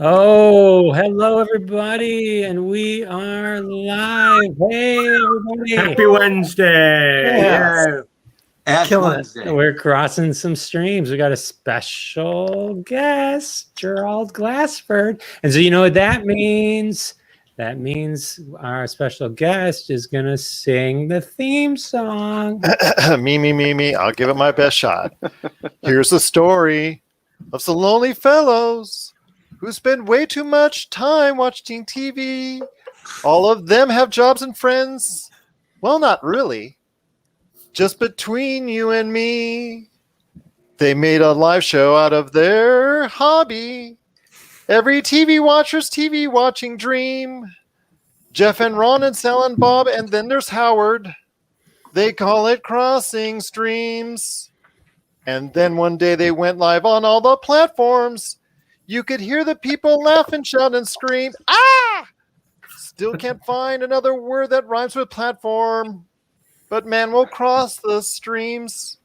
Oh, hello everybody, and we are live. Hey everybody. Happy Wednesday. Yeah. Killing Wednesday. We're crossing some streams. We got a special guest, Gerald Glassford. And so you know what that means? That means our special guest is going to sing the theme song. Me. I'll give it my best shot. Here's the story of some lonely fellows who spend way too much time watching TV. All of them have jobs and friends. Well, not really. Just between you and me. They made a live show out of their hobby. Every TV watcher's TV watching dream. Jeff and Ron and Sal and Bob, and then there's Howard. They call it Crossing Streams. And then one day they went live on all the platforms. You could hear the people laugh and shout and scream. Ah! Still can't find another word that rhymes with platform. But man, we'll cross the streams.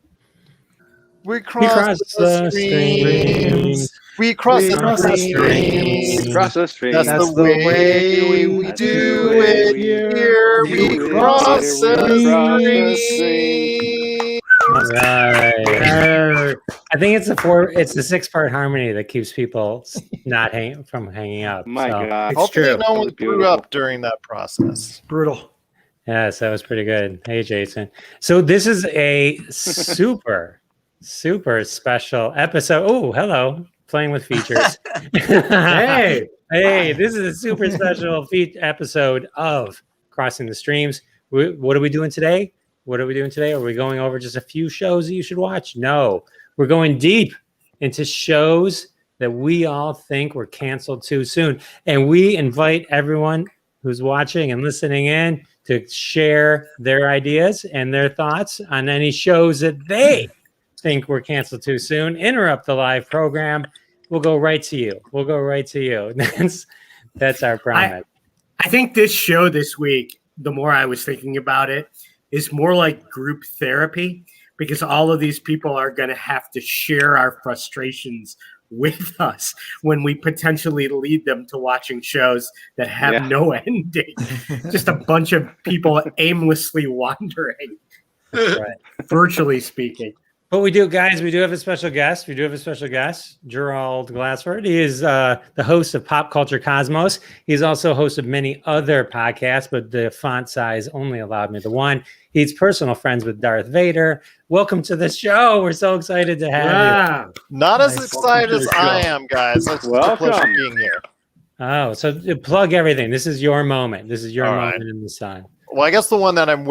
We cross the streams. We cross the streams. Cross the streams. That's the way we do it here. We cross the streams. All right. I think it's the 6-part harmony that keeps people not from hanging up. My God. Hopefully no one grew up during that process. Brutal. Yes, that was pretty good. Hey, Jason. So this is a super special episode. Oh, hello. Playing with features. Hey, this is a super special episode of Crossing the Streams. What are we doing today? Are we going over just a few shows that you should watch? No, we're going deep into shows that we all think were canceled too soon. And we invite everyone who's watching and listening in to share their ideas and their thoughts on any shows that they think were canceled too soon. Interrupt the live program. We'll go right to you. That's our promise. I think this show this week, the more I was thinking about it, is more like group therapy, because all of these people are going to have to share our frustrations with us when we potentially lead them to watching shows that have no ending. Just a bunch of people aimlessly wandering, Right. virtually speaking. But we do have a special guest. Gerald Glassford. He is the host of Pop Culture Cosmos. He's also host of many other podcasts, but the font size only allowed me the one. He's personal friends with Darth Vader. Welcome to the show. We're so excited to have you. Not as excited as I am, guys. It's a pleasure being here. Oh, so plug everything. This is your moment. Moment in the sun. Well, I guess the one that I'm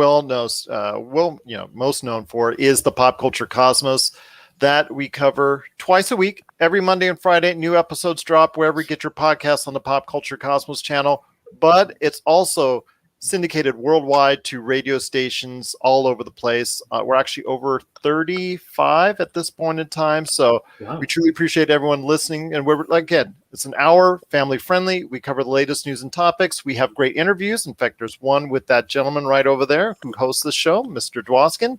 most known for is the Pop Culture Cosmos that we cover twice a week. Every Monday and Friday, new episodes drop wherever you get your podcasts on the Pop Culture Cosmos channel. But it's also syndicated worldwide to radio stations all over the place. We're actually over 35 at this point in time. So we truly appreciate everyone listening. And it's an hour, family friendly. We cover the latest news and topics. We have great interviews. In fact, there's one with that gentleman right over there who hosts the show, Mr. Dwoskin.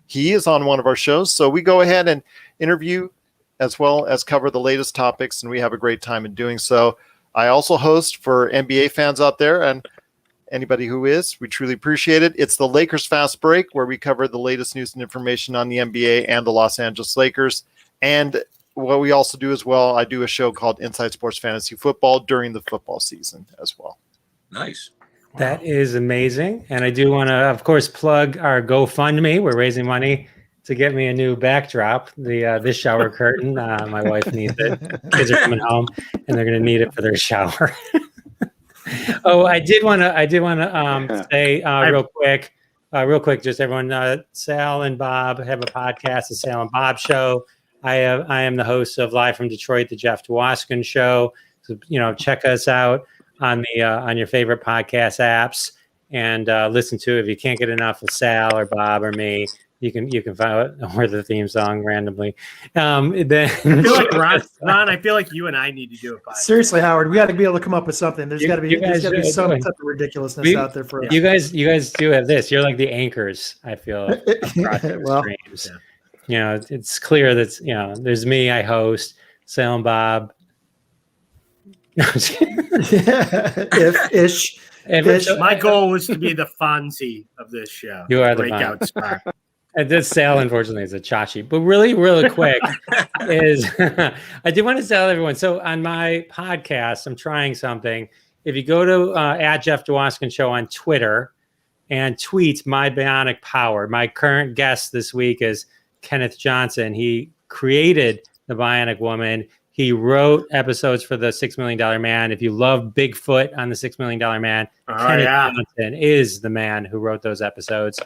He is on one of our shows. So we go ahead and interview as well as cover the latest topics. And we have a great time in doing so. I also host for NBA fans out there, and anybody who is, we truly appreciate it. It's the Lakers Fast Break, where we cover the latest news and information on the NBA and the Los Angeles Lakers. And what we also do as well, I do a show called Inside Sports Fantasy Football during the football season as well. Nice. That is amazing. And I do want to, of course, plug our GoFundMe. We're raising money to get me a new backdrop, this shower curtain. My wife needs it. Kids are coming home, and they're going to need it for their shower. Oh, I did want to say real quick, just everyone. Sal and Bob have a podcast, the Sal and Bob Show. I am the host of Live from Detroit, the Jeff Dwoskin Show. So check us out on your favorite podcast apps and listen to it. If you can't get enough of Sal or Bob or me, you can find or the theme song randomly. Then I feel like Ron, I feel like you and I need to do a podcast. Seriously, Howard, we got to be able to come up with something. There's got to be some type of ridiculousness out there for us. You guys do have this. You're like the anchors, I feel. Streams. It's clear that there's me, I host, Sal and Bob. Ish. My goal was to be the Fonzie of this show. You are the breakout star. And this sale, unfortunately, is a chachi. But really, really quick is I do want to tell everyone. So on my podcast, I'm trying something. If you go to at Jeff Dwoskin Show on Twitter and tweet My Bionic Power, my current guest this week is Kenneth Johnson. He created the Bionic Woman. He wrote episodes for the $6 Million Man. If you love Bigfoot on the $6 Million Man, Kenneth Johnson is the man who wrote those episodes.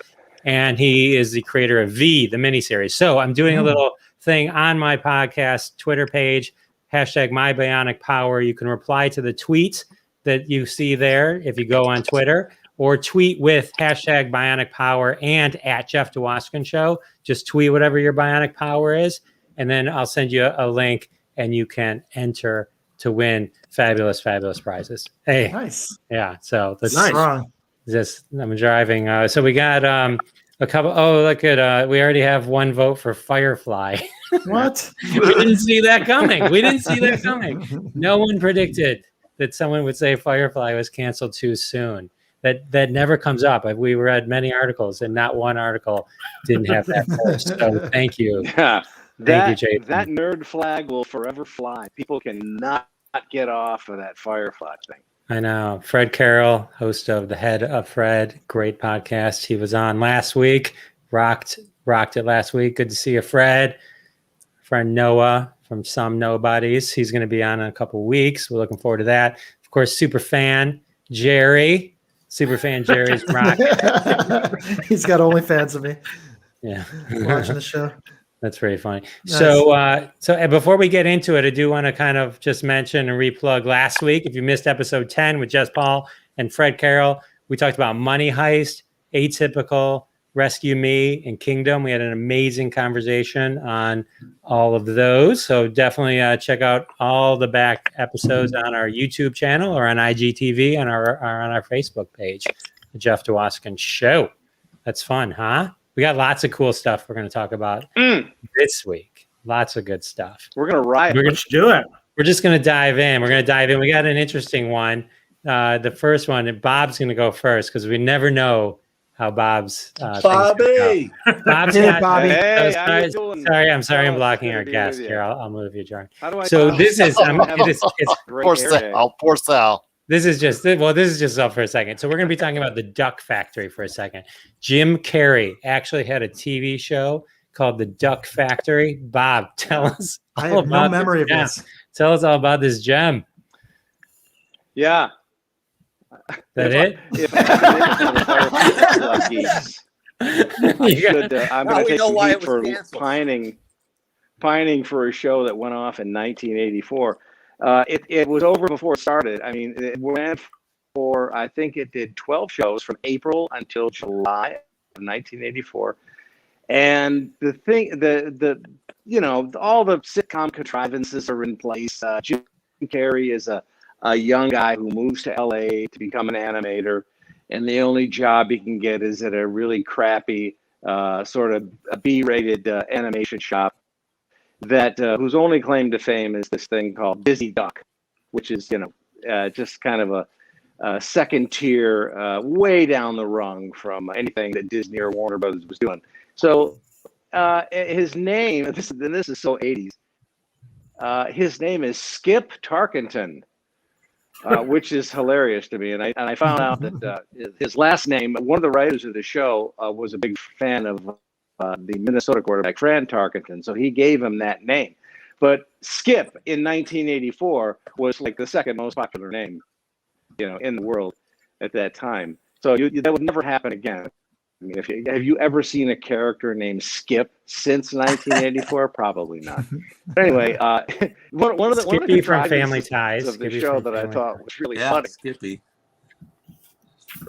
And he is the creator of the miniseries. So I'm doing a little thing on my podcast Twitter page, hashtag My Bionic Power. You can reply to the tweet that you see there if you go on Twitter, or tweet with hashtag Bionic Power and at Jeff Dwoskin Show. Just tweet whatever your Bionic Power is, and then I'll send you a link, and you can enter to win fabulous, fabulous prizes. Hey, nice. Yeah, so that's nice. Just I'm driving. So we got a couple. Oh, look at we already have one vote for Firefly. What? We didn't see that coming. No one predicted that someone would say Firefly was canceled too soon. That never comes up. We read many articles, and not one article didn't have that first. So thank you. Yeah, thank you, Jason. That nerd flag will forever fly. People cannot get off of that Firefly thing. I know. Fred Carroll, host of The Head of Fred, great podcast. He was on last week. Rocked it last week. Good to see you, Fred. Friend Noah from Some Nobodies. He's going to be on in a couple weeks. We're looking forward to that. Of course, superfan Jerry. Superfan Jerry's rocking. He's got OnlyFans of me. Yeah. Watching the show. That's very funny. Nice. So before we get into it, I do want to kind of just mention and replug last week. If you missed episode 10 with Jess Paul and Fred Carroll, we talked about Money Heist, Atypical, Rescue Me, and Kingdom. We had an amazing conversation on all of those. So definitely check out all the back episodes on our YouTube channel or on IGTV on our Facebook page, the Jeff Dwoskin Show. That's fun, huh? We got lots of cool stuff we're going to talk about this week. Lots of good stuff. We're going to riot. Let's do it. We're just going to dive in. We got an interesting one. The first one, and Bob's going to go first because we never know how Bob's Bobby. Bob's got Bobby. Hey, I'm sorry, I'm blocking our guest here. I'll move you, John. So this is Poor Sal. This is just up for a second. So we're going to be talking about the Duck Factory for a second. Jim Carrey actually had a TV show called The Duck Factory. Bob, tell us. I have no memory of this. Tell us all about this gem. Yeah. That it? If I could Geeks, I'm going to take some heat for pining for a show that went off in 1984. It was over before it started. I mean, it went for, I think it did 12 shows from April until July of 1984. And the thing, all the sitcom contrivances are in place. Jim Carrey is a young guy who moves to LA to become an animator, and the only job he can get is at a really crappy sort of a B-rated animation shop that whose only claim to fame is this thing called Dizzy Duck, which is just kind of a second tier, way down the rung from anything that Disney or Warner Brothers was doing. So his name, this is so 80s. His name is Skip Tarkenton. Which is hilarious to me, and I found out that his last name, one of the writers of the show, was a big fan of the Minnesota quarterback Fran Tarkenton, so he gave him that name. But Skip in 1984 was like the second most popular name, in the world at that time. So that would never happen again. I mean, have you ever seen a character named Skip since 1984? Probably not. But anyway, one of the from Family Ties of the show that I thought was really funny. Skippy.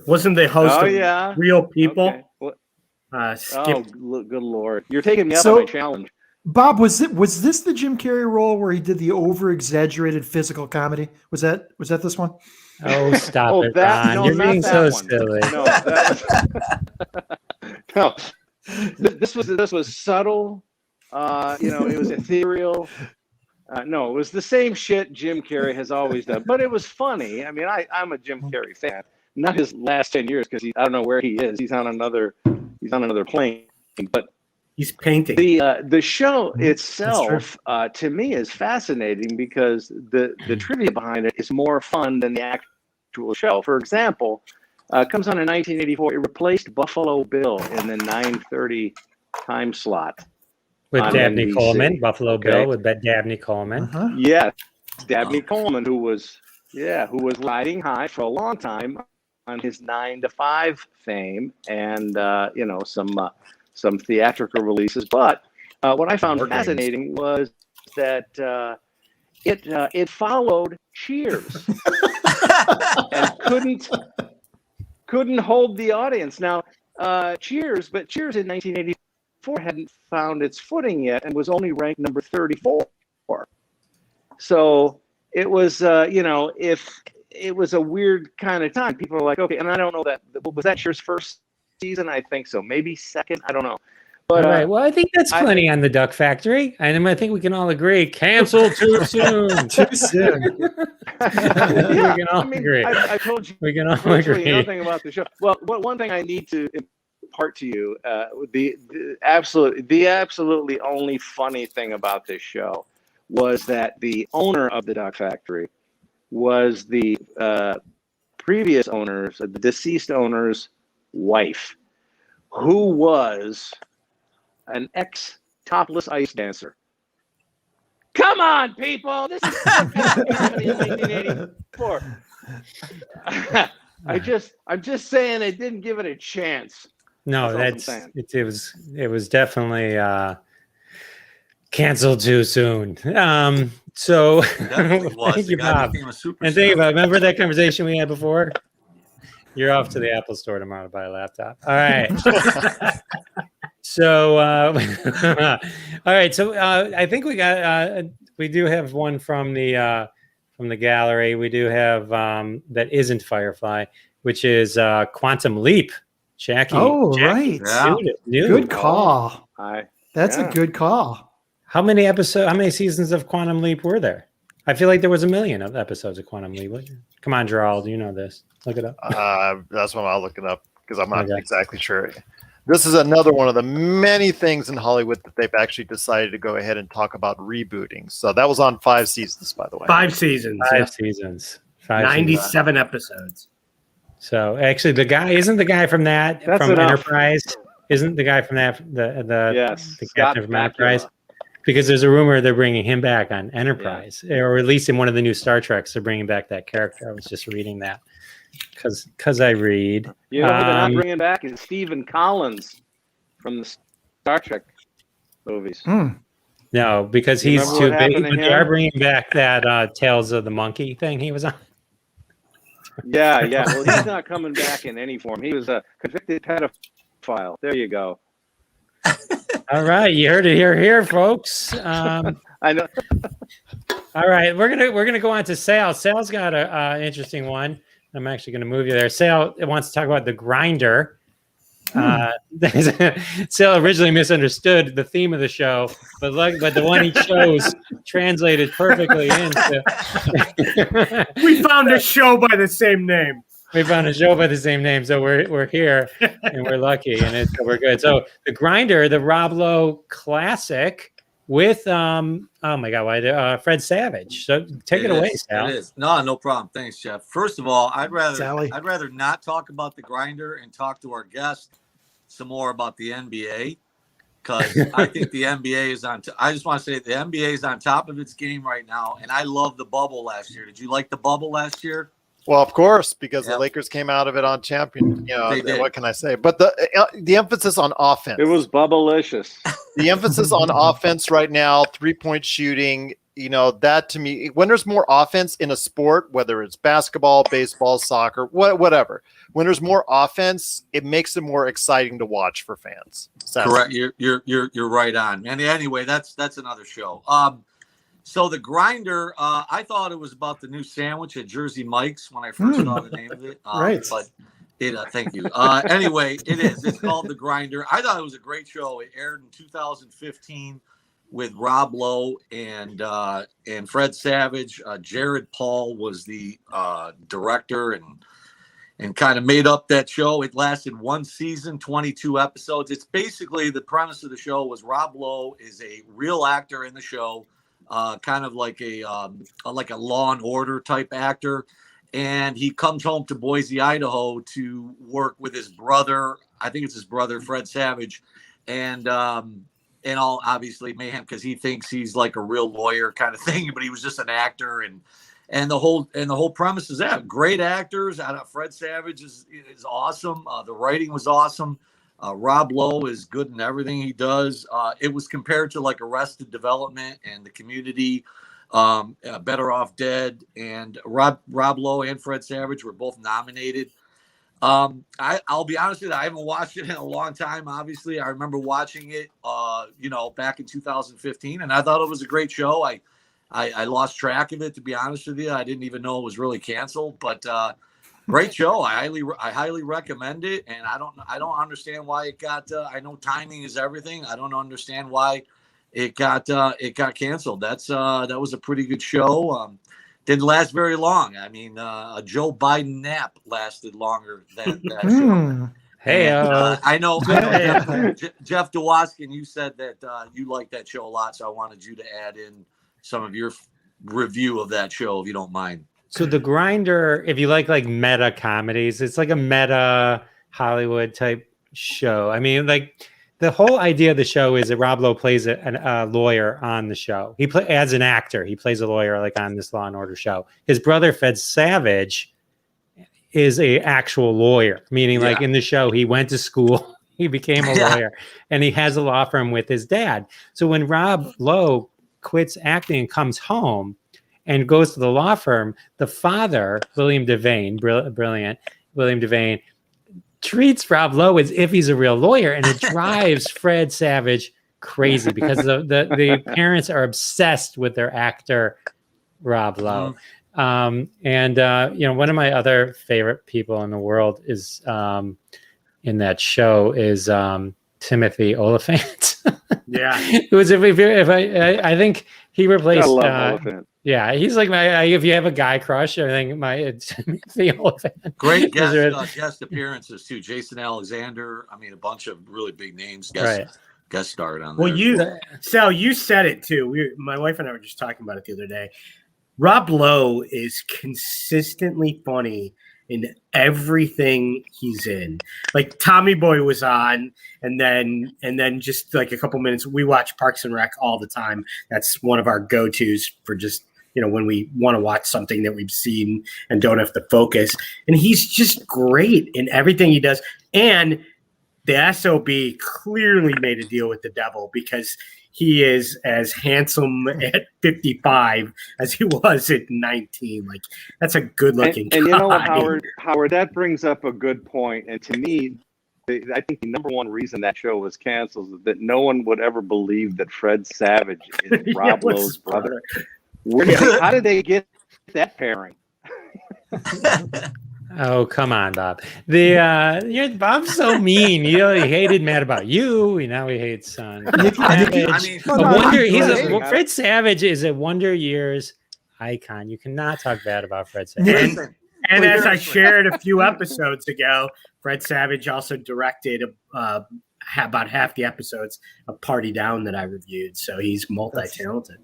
Wasn't the host of Real People? Okay. Skip. Oh, good Lord! You're taking me up on my challenge. Bob, was this the Jim Carrey role where he did the over-exaggerated physical comedy? Was that this one? Oh, stop it, Ron. You're being so silly. No, this was subtle. It was ethereal. No, it was the same shit Jim Carrey has always done, but it was funny. I mean, I'm a Jim Carrey fan. Not his last 10 years because I don't know where he is. He's on another plane. But he's painting. The show itself, to me, is fascinating because the trivia behind it is more fun than the actual show. For example, it comes on in 1984. It replaced Buffalo Bill in the 9:30 time slot. With Dabney NBC. Coleman, Buffalo Bill with Dabney Coleman. Uh-huh. Yeah, Dabney Coleman, who was riding high for a long time on his 9 to 5 fame and some theatrical releases. But what I found fascinating was that it followed Cheers and couldn't hold the audience. Now, Cheers in 1984 hadn't found its footing yet and was only ranked number 34. So it was, if it was a weird kind of time, people were like, okay, and I don't know was that Cheers' first season? I think so. Maybe second. I don't know. But, all right. Well, I think that's plenty on the Duck Factory. And I think we can all agree, cancel too soon. Too soon. We can all agree. I told you we can all agree. nothing about the show. Well, one thing I need to impart to you, the absolutely only funny thing about this show was that the owner of the Duck Factory was the previous owners, the deceased owner's wife, who was an ex-topless ice dancer. Come on, people! This is 1984. I'm just saying they didn't give it a chance. No, it was definitely canceled too soon. So thank you, Bob. And think about, remember that conversation we had before? You're off to the Apple store tomorrow to buy a laptop. All right. So, all right. So I think we do have one from the gallery. We do have that isn't Firefly, which is Quantum Leap. Jackie. Oh, Jackie, right. New. Good call. That's a good call. How many seasons of Quantum Leap were there? I feel like there was 1 million of episodes of Quantum Leap. Come on, Gerald, you know this. Look it up. That's what I'll look it up because I'm not exactly sure. This is another one of the many things in Hollywood that they've actually decided to go ahead and talk about rebooting. So that was on 5 seasons, by the way. 5 seasons. 5 seasons. 97 episodes. So actually, isn't the guy from that That's from enough. Enterprise? Isn't the guy from that the captain from Bakula. Enterprise? Because there's a rumor they're bringing him back on Enterprise, or at least in one of the new Star Treks, they're bringing back that character. I was just reading that because I read. You know who they're not bringing back is Stephen Collins from the Star Trek movies. No, because he's too big. But they are him? bringing back that Tales of the Monkey thing he was on. Yeah. Well, he's not coming back in any form. He was a convicted pedophile. There you go. All right, you heard it here, folks. I know. All right, we're gonna go on to Sal. Sal's got a interesting one. I'm actually gonna move you there. Sal wants to talk about the Grinder. Sal originally misunderstood the theme of the show, but the one he chose translated perfectly into. We found a show by the same name. We found a show by the same name, so we're here and we're lucky, and we're good. So the Grinder, the Rob Lowe classic with Fred Savage. So take it away, Sal. It is. No problem. Thanks, Jeff. First of all, I'd rather not talk about the Grinder and talk to our guest some more about the NBA, because I think the NBA is on. I just want to say the NBA is on top of its game right now, and I love the bubble last year. Did you like the bubble last year? Well, of course, because the Lakers came out of it on champion. What can I say? But the emphasis on offense. It was bubblicious. The emphasis on offense right now, 3-point shooting. That to me, when there's more offense in a sport, whether it's basketball, baseball, soccer, whatever, when there's more offense, it makes it more exciting to watch for fans. Correct. You're right on. And anyway, that's another show. So the Grinder, I thought it was about the new sandwich at Jersey Mike's when I first saw the name of it. Right. But thank you. Anyway, it is. It's called the Grinder. I thought it was a great show. It aired in 2015. with Rob Lowe and Fred Savage. Jared Paul was the director and kind of made up that show. It lasted one season, 22 episodes. It's basically the premise of the show was Rob Lowe is a real actor in the show, kind of like a Law and Order type actor. And he comes home to Boise, Idaho to work with his brother. I think it's his brother, Fred Savage. And all obviously mayhem because he thinks he's like a real lawyer kind of thing, but he was just an actor. And the whole premise is that great actors. Fred Savage is awesome. The writing was awesome. Rob Lowe is good in everything he does. It was compared to like Arrested Development and The Community. Better Off Dead, and Rob Lowe and Fred Savage were both nominated. I'll be honest with you, I haven't watched it in a long time. Obviously, I remember watching it, back in 2015, and I thought it was a great show. I lost track of it, to be honest with you. I didn't even know it was really canceled, but great show. I highly recommend it, and I don't understand why it got. I know timing is everything. I don't understand why it got canceled. That was a pretty good show. Didn't last very long. I mean, a Joe Biden nap lasted longer than that show. Hey, I know Jeff Dewaskin, you said that you liked that show a lot, so I wanted you to add in some of your review of that show, if you don't mind. So The Grinder, if you like meta comedies, it's like a meta Hollywood type show. I mean, like, the whole idea of the show is that Rob Lowe plays a lawyer on the show. He as an actor. He plays a lawyer on this Law and Order show. His brother, Fred Savage, is a actual lawyer, meaning like in the show, he went to school, he became a lawyer, and he has a law firm with his dad. So when Rob Lowe quits acting and comes home and goes to the law firm, the father, William Devane, brilliant William Devane, treats Rob Lowe as if he's a real lawyer, and it drives Fred Savage crazy because the parents are obsessed with their actor Rob Lowe. One of my other favorite people in the world is in that show is Timothy Olyphant. It was I think he replaced. I love Olyphant. Yeah, he's like if you have a guy crush, I think Timothy Olyphant. Great guest appearances too. Jason Alexander. I mean, a bunch of really big names guest starred on there. Well, Sal, you said it too. My wife and I were just talking about it the other day. Rob Lowe is consistently funny in everything he's in. Like Tommy Boy was on, and then just like a couple minutes, we watch Parks and Rec all the time. That's one of our go-tos for just, when we want to watch something that we've seen and don't have to focus. And he's just great in everything he does. And the SOB clearly made a deal with the devil because he is as handsome at 55 as he was at 19. Like, that's a good-looking guy. And you know what, Howard, that brings up a good point. And to me, I think the number one reason that show was canceled is that no one would ever believe that Fred Savage is Rob Lowe's brother. How did they get that pairing? Oh, come on, Bob. Bob's so mean. He hated Mad About You. Now he hates Son. Fred Savage is a Wonder Years icon. You cannot talk bad about Fred Savage. And as I shared a few episodes ago, Fred Savage also directed about half the episodes of Party Down that I reviewed. So he's multi-talented.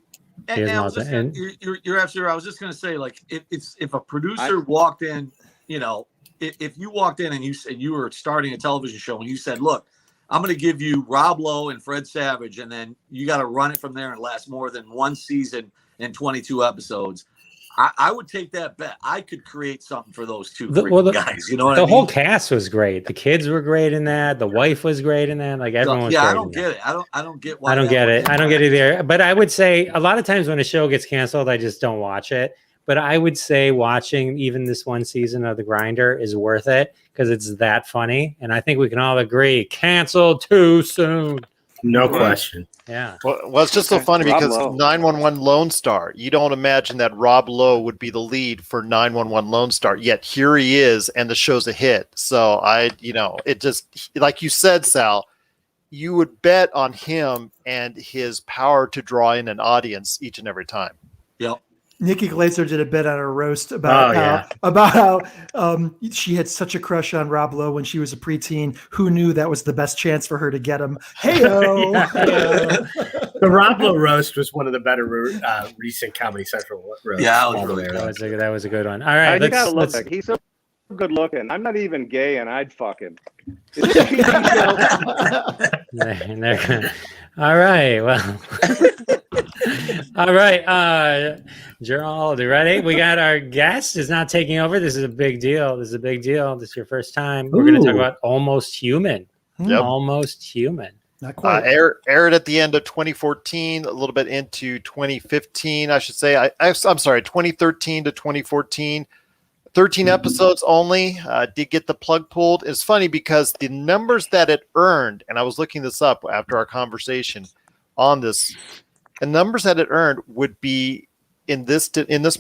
You're absolutely right. I was just going to say, like, if a producer walked in, if you walked in and you said you were starting a television show and you said, look, I'm going to give you Rob Lowe and Fred Savage, and then you got to run it from there and last more than one season and 22 episodes. I would take that bet. I could create something for those two guys. You know what I mean? The whole cast was great. The kids were great in that. The wife was great in that. Like, everyone was great. I don't get it. I don't get why. I don't get it. I don't get it either. But I would say a lot of times when a show gets canceled, I just don't watch it. But I would say watching even this one season of The Grinder is worth it because it's that funny. And I think we can all agree, canceled too soon. No question. Yeah. Well, it's just so funny because 911 Lone Star, you don't imagine that Rob Lowe would be the lead for 911 Lone Star, yet here he is, and the show's a hit. So it just, like you said, Sal, you would bet on him and his power to draw in an audience each and every time. Yep. Nikki Glaser did a bit on her roast about how she had such a crush on Rob Lowe when she was a preteen. Who knew that was the best chance for her to get him? Hey-o! The Rob Lowe roast was one of the better recent Comedy Central roasts. Yeah, that was really good. That was a good one. All right, you gotta look like he's so good looking. I'm not even gay, and I'd fuck him. All right. Well. All right. Gerald, you ready? We got our guest is not taking over. This is a big deal. This is your first time. We're going to talk about Almost Human. Yep. Almost Human. Not quite. Aired at the end of 2014, a little bit into 2015, I should say. I'm sorry, 2013 to 2014. 13 episodes only. Did get the plug pulled. It's funny because the numbers that it earned, and I was looking this up after our conversation on this, the numbers that it earned would be in this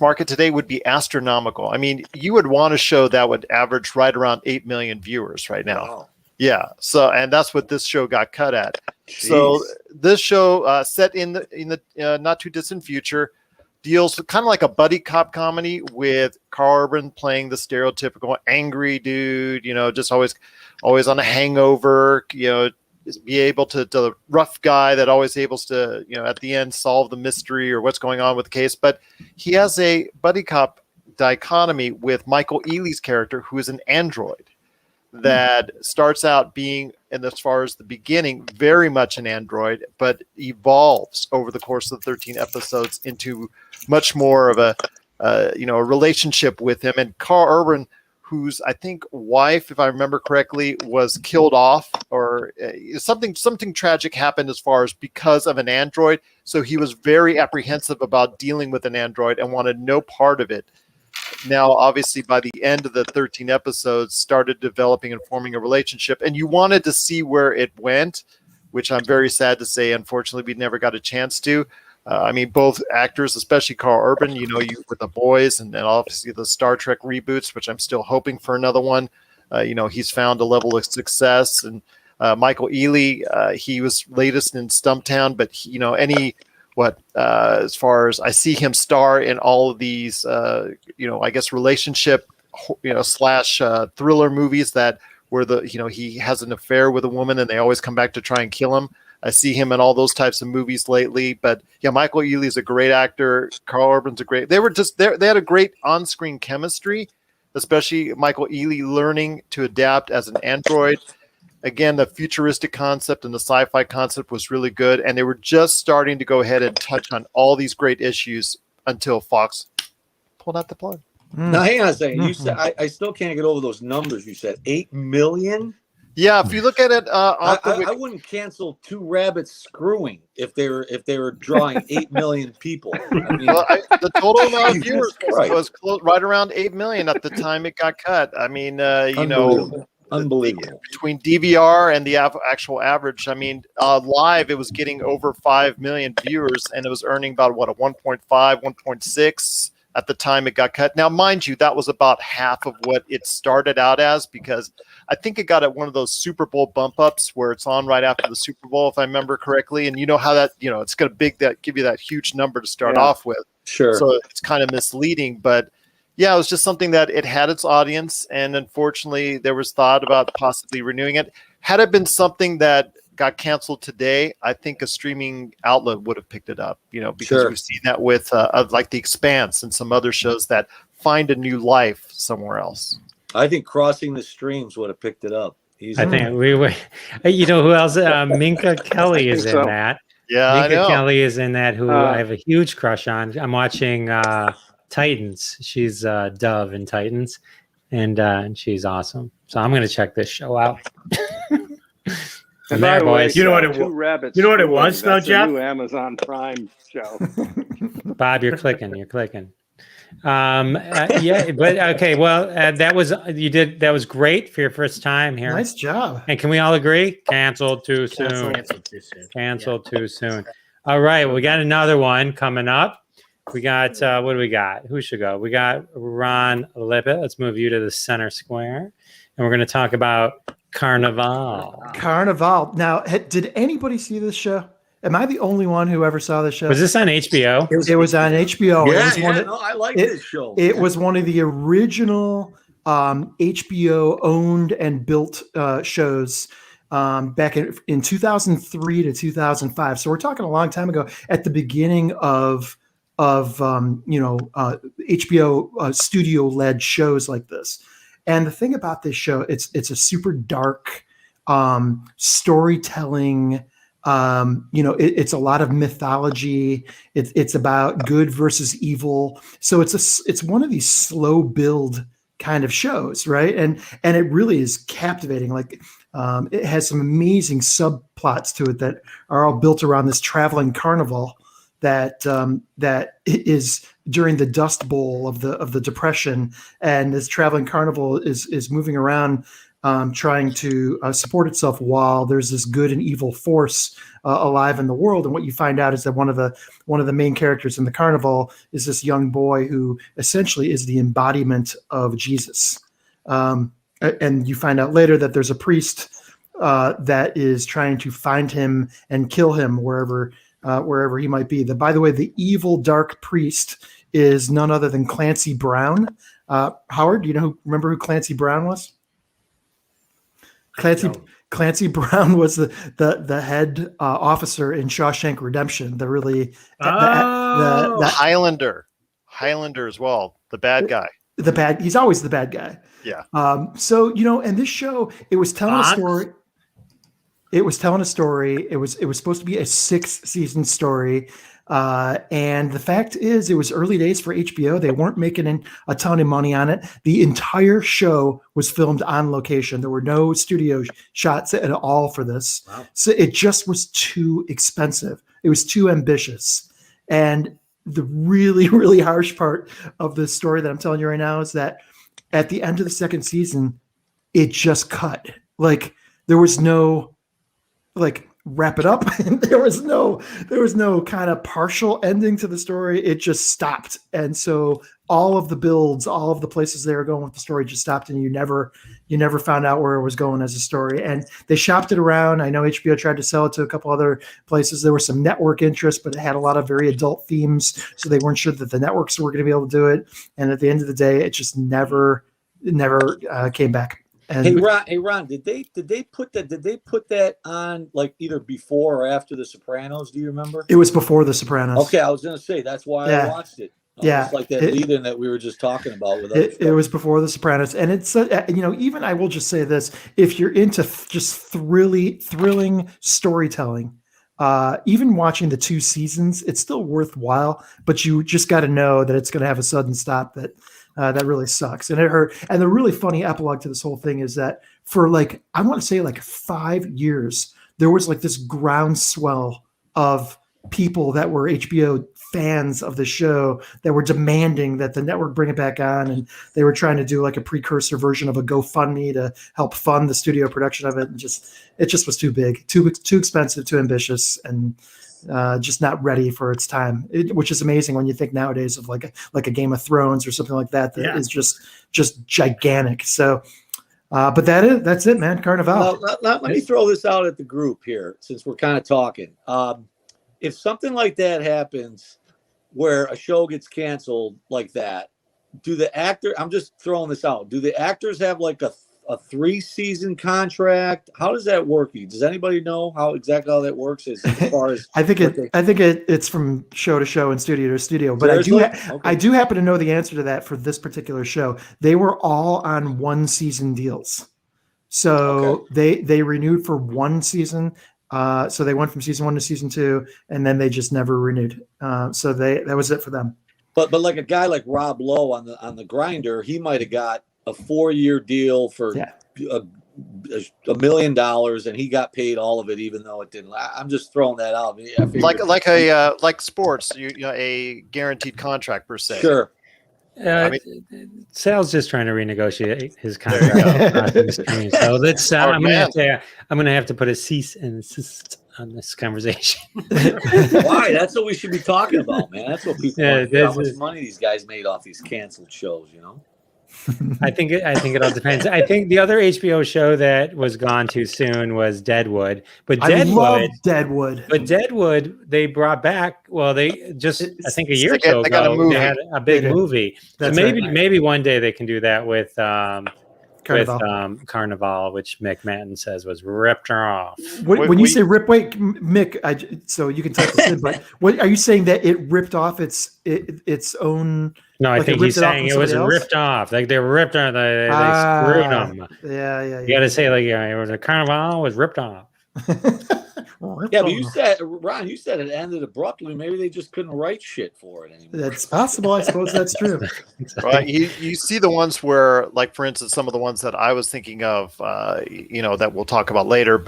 market today would be astronomical. I mean, you would want a show that would average right around 8 million viewers right now. Wow. Yeah. So, and that's what this show got cut at. Jeez. So this show set in the not too distant future, deals with kind of like a buddy cop comedy with Carl Urban playing the stereotypical angry dude, just always on a hangover, be able to the rough guy that always able to, at the end solve the mystery or what's going on with the case. But he has a buddy cop dichotomy with Michael Ealy's character, who is an android that starts out being, and as far as the beginning, very much an android, but evolves over the course of the 13 episodes into much more of a relationship with him. And Carl Urban, whose I think wife, if I remember correctly, was killed off, or something tragic happened as far as because of an android. So he was very apprehensive about dealing with an android and wanted no part of it. Now, obviously, by the end of the 13 episodes, started developing and forming a relationship, and you wanted to see where it went, which I'm very sad to say, unfortunately, we never got a chance to. I mean, both actors, especially Carl Urban, you with The Boys, and then obviously the Star Trek reboots, which I'm still hoping for another one. He's found a level of success. And Michael Ealy, he was latest in Stumptown, but as far as I see him star in all of these, I guess relationship, slash thriller movies that where he has an affair with a woman and they always come back to try and kill him. I see him in all those types of movies lately. But yeah, Michael Ealy is a great actor. Carl Urban's a great. They had a great on-screen chemistry, especially Michael Ealy learning to adapt as an android. Again, the futuristic concept and the sci-fi concept was really good, and they were just starting to go ahead and touch on all these great issues until Fox pulled out the plug. Now, hang on a second. You said I still can't get over those numbers. You said 8 million. Yeah, if you look at it, I wouldn't cancel Two Rabbits Screwing if they were drawing 8 million people. I mean, the total amount of viewers was right around 8 million at the time it got cut. I mean, unbelievable. Between DVR and the actual average, I mean, live it was getting over 5 million viewers, and it was earning about a 1.5, 1.6 at the time it got cut. Now, mind you, that was about half of what it started out as, because I think it got at one of those Super Bowl bump ups where it's on right after the Super Bowl, if I remember correctly. And you know how that, it's going to give you that huge number to start off with. Sure. So it's kind of misleading, but yeah, it was just something that it had its audience. And unfortunately, there was thought about possibly renewing it. Had it been something that got canceled today, I think a streaming outlet would have picked it up, because we've seen that with like The Expanse and some other shows that find a new life somewhere else. I think Crossing the Streams would have picked it up. I think we were, who else? Minka Kelly is in that. Yeah, Minka Kelly is in that, who I have a huge crush on. I'm watching Titans. She's Dove in Titans, and she's awesome. So I'm going to check this show out. And by the way, you know what it was, though, Jeff? New Amazon Prime show. Bob, you're clicking. Yeah, but okay. Well, that was great for your first time here. Nice job. And can we all agree? Canceled too soon. Canceled too soon. All right. Well, we got another one coming up. We got what do we got? Who should go? We got Ron Lippitt. Let's move you to the center square, and we're going to talk about Carnival. Now, did anybody see this show? Am I the only one who ever saw this show? Was this on HBO? It was on HBO. I like this show. It was one of the original HBO owned and built shows back in 2003 to 2005. So we're talking a long time ago, at the beginning of HBO studio led shows like this. And the thing about this show, it's a super dark storytelling. It's a lot of mythology. It's about good versus evil. So it's one of these slow build kind of shows, right? And it really is captivating. Like it has some amazing subplots to it that are all built around this traveling carnival that is during the Dust Bowl of the Depression, and this traveling carnival is moving around trying to support itself while there's this good and evil force alive in the world. And what you find out is that one of the main characters in the carnival is this young boy who essentially is the embodiment of Jesus. And you find out later that there's a priest that is trying to find him and kill him wherever he might be. By the way, the evil dark priest is none other than Clancy Brown. Howard, do you remember who Clancy Brown was? Clancy Brown was the head officer in Shawshank Redemption. The Highlander as well. The bad guy. He's always the bad guy. Yeah. And this show, it was telling a story. It was telling a story. It was supposed to be a 6-season story. And the fact is, it was early days for HBO. They weren't making a ton of money on it. The entire show was filmed on location. There were no studio shots at all for this. Wow. So it just was too expensive. It was too ambitious. And the really, really harsh part of the story that I'm telling you right now is that at the end of the second season, it just cut. Like there was no wrap it up. there was no kind of partial ending to the story. It just stopped. And so all of the builds, all of the places they were going with the story just stopped, and you never found out where it was going as a story. And they shopped it around. I know HBO tried to sell it to a couple other places. There was some network interest, but it had a lot of very adult themes, so they weren't sure that the networks were going to be able to do it. And at the end of the day, it just never came back. And hey Ron, did they put that on like either before or after The Sopranos? Do you remember? It was before The Sopranos. Okay, I was gonna say that's why I watched it. It's like that lead-in that we were just talking about. It was before The Sopranos, and it's even I will just say this: if you're into just thrilling storytelling, even watching the 2 seasons, it's still worthwhile. But you just got to know that it's going to have a sudden stop that really sucks, and it hurt. And the really funny epilogue to this whole thing is that for I want to say 5 years, there was this groundswell of people that were HBO fans of the show that were demanding that the network bring it back on, and they were trying to do a precursor version of a GoFundMe to help fund the studio production of it. And it just was too big, too expensive, too ambitious, and just not ready for its time, which is amazing when you think nowadays of like a Game of Thrones or something like that is just gigantic. So, but that's it, man. Carnival. Let me throw this out at the group here, since we're kind of talking. If something like that happens, where a show gets canceled like that, I'm just throwing this out. Do the actors have a 3-season contract? How does that work? Does anybody know how that works as far as I think it's from show to show and studio to studio, but I do happen to know the answer to that for this particular show. They were all on 1-season deals. So they renewed for 1 season. So they went from season 1 to season 2, and then they just never renewed. So that was it for them. But like a guy like Rob Lowe on the Grinder, he might have got a 4-year deal for $1 million, and he got paid all of it, even though it didn't. I'm just throwing that out. Like sports, a guaranteed contract per se. Sure. Sal's just trying to renegotiate his contract. So let's. I'm going to have to put a cease and desist on this conversation. Why? That's what we should be talking about, man. That's what people want to hear, how much money these guys made off these canceled shows. I think it all depends. I think the other HBO show that was gone too soon was Deadwood. But I love Deadwood. But Deadwood, they brought back. Well, they just I think a year or so ago they had a big movie. So maybe one day they can do that with Carnaval, which Mick Manton says was ripped off. When you say rip, wait, Mick, so you can type this in, but what are you saying that it ripped off its own? No, I think he's saying it was ripped off. Like they ripped off. They screwed them. Yeah. You got to say it was a Carnival was ripped off. Yeah, but you said, Ron, it ended abruptly. Maybe they just couldn't write shit for it anymore. That's possible. I suppose that's true. Right. You see the ones where, like, for instance, some of the ones that I was thinking of, that we'll talk about later,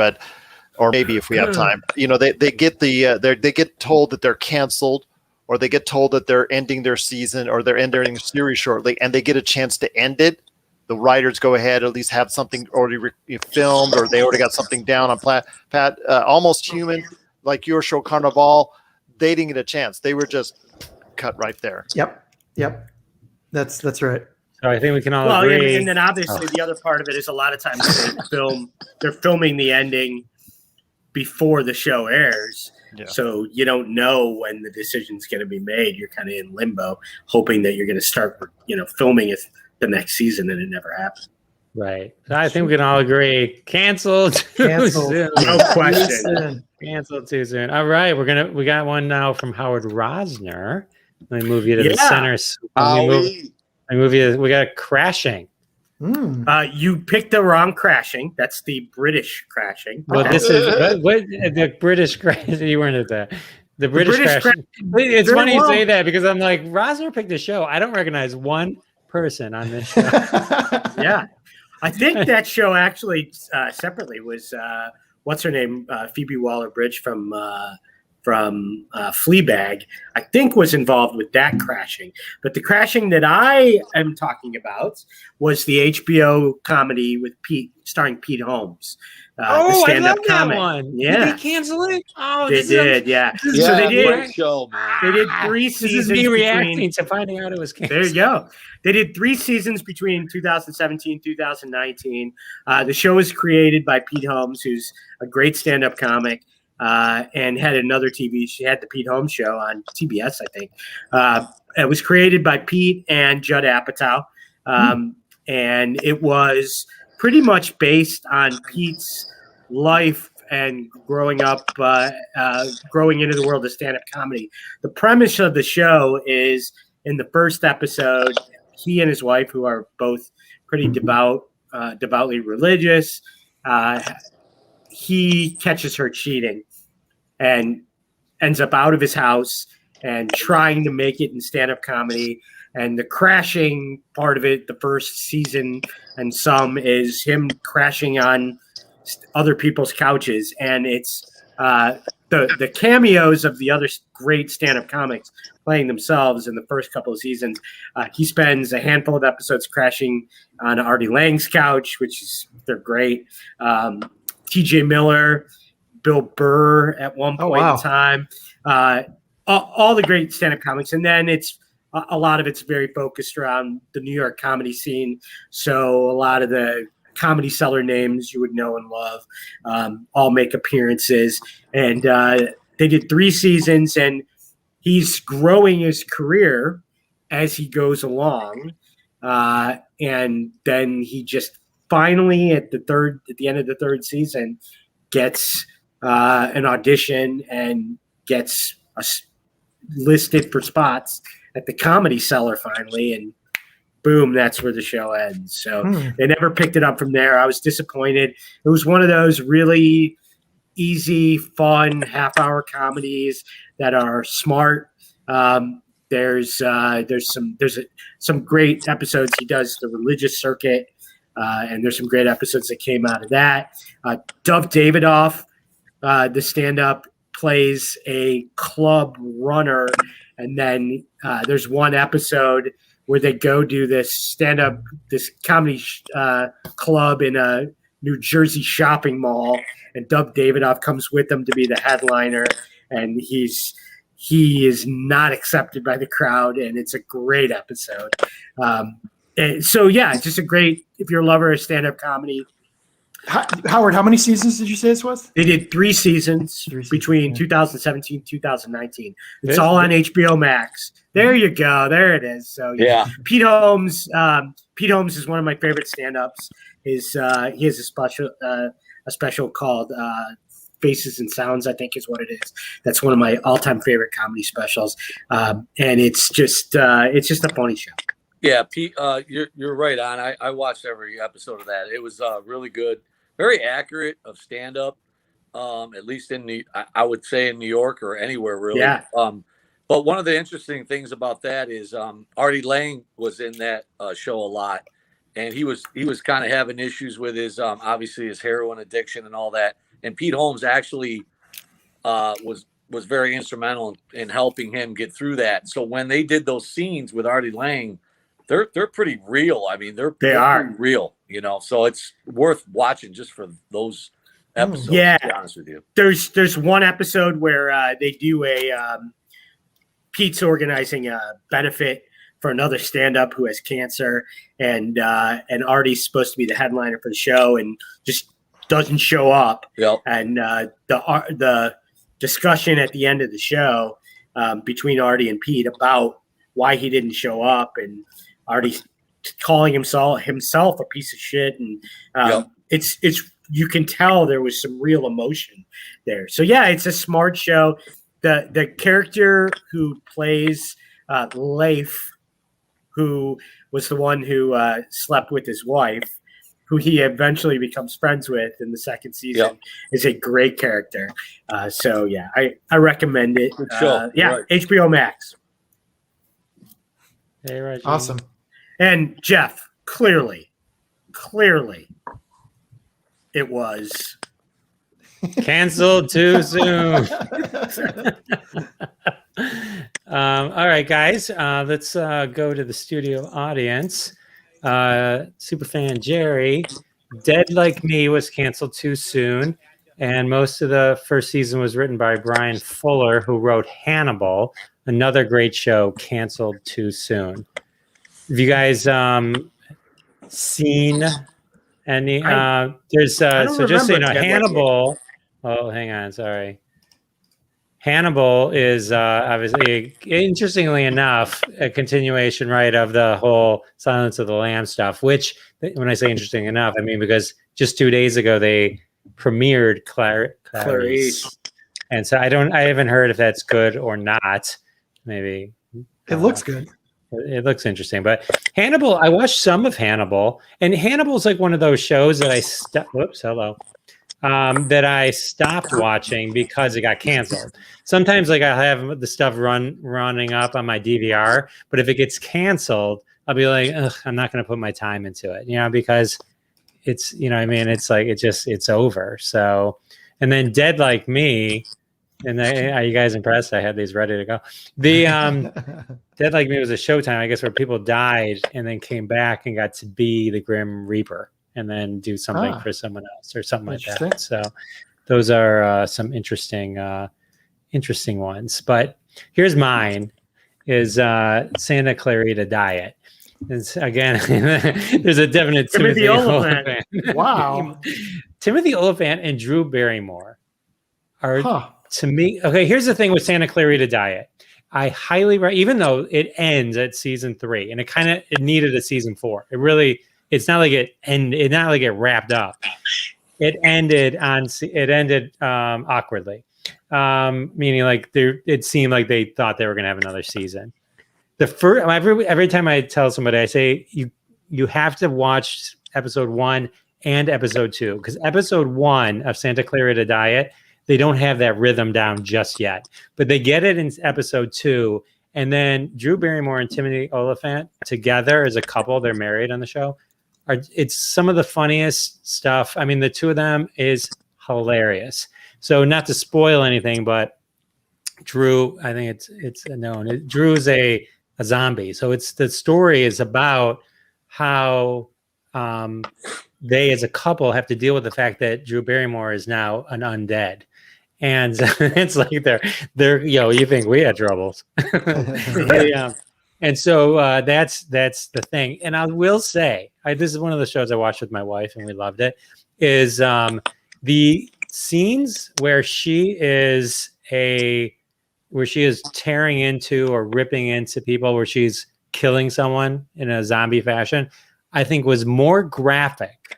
or maybe if we have time, they get they get told that they're canceled, or they get told that they're ending their season, or they're ending the series shortly, and they get a chance to end it. The writers go ahead, at least have something already filmed, or they already got something down on Pat. Almost Human, like your show Carnaval, they didn't get a chance. They were just cut right there. Yep. That's right. So I think we can all agree. And then obviously the other part of it is a lot of times they're filming the ending before the show airs. Yeah. So you don't know when the decision's going to be made. You're kind of in limbo, hoping that you're going to start, filming it the next season, and it never happened. Right. So I think we can all agree. Canceled too soon. No question. Canceled too soon. All right. We got one now from Howard Rosner. Let me move you to the center. We got Crashing. You picked the wrong Crashing. That's the British Crashing. Well, this is what the British Crashing. You weren't at that. The British Crashing. It's funny you say that because I'm like, Rosner picked a show. I don't recognize one person on this show. Yeah, I think that show actually separately was what's her name, Phoebe Waller-Bridge from Fleabag. I think was involved with that Crashing, but the Crashing that I am talking about was the HBO comedy with starring Pete Holmes. The stand-up comic. That one. Yeah, did they cancel it? Oh, they did. Yeah. So they did. Show, they did 3 seasons. This is me reacting to finding out it was canceled. There you go. They did 3 seasons between 2017 2019. The show was created by Pete Holmes, who's a great stand-up comic, and had another TV. She had the Pete Holmes Show on TBS, I think. It was created by Pete and Judd Apatow, and it was pretty much based on Pete's life and growing up, growing into the world of stand-up comedy. The premise of the show is, in the first episode, he and his wife, who are both pretty devoutly religious, he catches her cheating and ends up out of his house and trying to make it in stand-up comedy. And the crashing part of it, the first season and some, is him crashing on other people's couches. And it's the cameos of the other great stand-up comics playing themselves in the first couple of seasons. He spends a handful of episodes crashing on Artie Lang's couch, they're great. TJ Miller, Bill Burr at one point in time. All the great stand-up comics. And then a lot of it's very focused around the New York comedy scene. So a lot of the Comedy Cellar names you would know and love all make appearances. And they did 3 seasons, and he's growing his career as he goes along. And then he just finally, at the end of the 3rd season, gets an audition and gets listed for spots at the Comedy Cellar finally, and boom, that's where the show ends. So they never picked it up from there. I was disappointed. It was one of those really easy, fun half-hour comedies that are smart. There's some great episodes. He does the religious circuit, and there's some great episodes that came out of that. Dov Davidoff, the stand-up, plays a club runner, and then there's one episode where they go do this comedy club in a New Jersey shopping mall, and Dov Davidoff comes with them to be the headliner, and he is not accepted by the crowd, and it's a great episode. So yeah, it's just a great, if you're a lover of stand-up comedy. Howard, how many seasons did you say this was? They did 3 seasons between 2017 2019. It's all on HBO Max. There you go. There it is. So Yeah. Pete Holmes. Pete Holmes is one of my favorite stand-ups. He has a special called Faces and Sounds, I think is what it is. That's one of my all-time favorite comedy specials. And it's just a funny show. Yeah, Pete, you're right on. I watched every episode of that. It was really good, very accurate of stand-up, at least I would say in New York or anywhere really. Yeah. But one of the interesting things about that is Artie Lang was in that show a lot, and he was kind of having issues with his obviously his heroin addiction and all that. And Pete Holmes actually was very instrumental in helping him get through that. So when they did those scenes with Artie Lang, they're pretty real. I mean, they're pretty real, you know. So it's worth watching just for those episodes. Yeah. To be honest with you, there's one episode where they do Pete's organizing a benefit for another stand-up who has cancer, and Artie's supposed to be the headliner for the show and just doesn't show up. Yep. And the discussion at the end of the show between Artie and Pete about why he didn't show up, and Artie's calling himself a piece of shit, and it's you can tell there was some real emotion there. So yeah, it's a smart show. The character who plays Leif, who was the one who slept with his wife, who he eventually becomes friends with in the second season, is a great character. So yeah, I recommend it. Good show. Yeah, right. HBO Max. Hey, Reggie. Awesome. And Jeff, clearly, it was canceled too soon. All right, guys, let's go to the studio audience. Superfan Jerry, Dead Like Me was canceled too soon, and most of the first season was written by Brian Fuller, who wrote Hannibal, another great show, canceled too soon. Have you guys seen any? There's so just so you know, Hannibal. Oh, hang on, sorry. Hannibal is obviously, interestingly enough, a continuation, right, of the whole Silence of the Lambs stuff. Which, when I say interesting enough, I mean because just 2 days ago they premiered Clarice, and so I haven't heard if that's good or not. Maybe it looks good. It looks interesting, but Hannibal. I watched some of Hannibal, and Hannibal's like one of those shows that that I stopped watching because it got canceled. Sometimes like I have the stuff running up on my DVR, but if it gets canceled, I'll be like, ugh, I'm not going to put my time into it, because it's, I mean, it's like, it's over. So, and then Dead Like Me, and are you guys impressed? I had these ready to go. The Dead Like Me was a Showtime, I guess, where people died and then came back and got to be the Grim Reaper and then do something for someone else or something like that. So those are some interesting ones. But here's mine is Santa Clarita Diet. It's, again, there's a definite Timothy Olyphant. Wow. Timothy Olyphant and Drew Barrymore are to me. Okay, here's the thing with Santa Clarita Diet. I highly even though it ends at season 3 and it needed a season 4. It's not like it wrapped up. It ended awkwardly, meaning like it seemed like they thought they were going to have another season. The first every time I tell somebody, I say you have to watch episode 1 and episode 2, because episode 1 of Santa Clarita Diet, they don't have that rhythm down just yet, but they get it in episode 2. And then Drew Barrymore and Timothy Olyphant together as a couple, they're married on the show. It's some of the funniest stuff. I mean, the two of them is hilarious. So not to spoil anything, but Drew, I think it's known. Drew is a zombie. So the story is about how they as a couple have to deal with the fact that Drew Barrymore is now an undead. And it's like they're you think we had troubles. And so that's the thing. And I will say, this is one of the shows I watched with my wife, and we loved it. Is the scenes where she is tearing into or ripping into people, where she's killing someone in a zombie fashion, I think was more graphic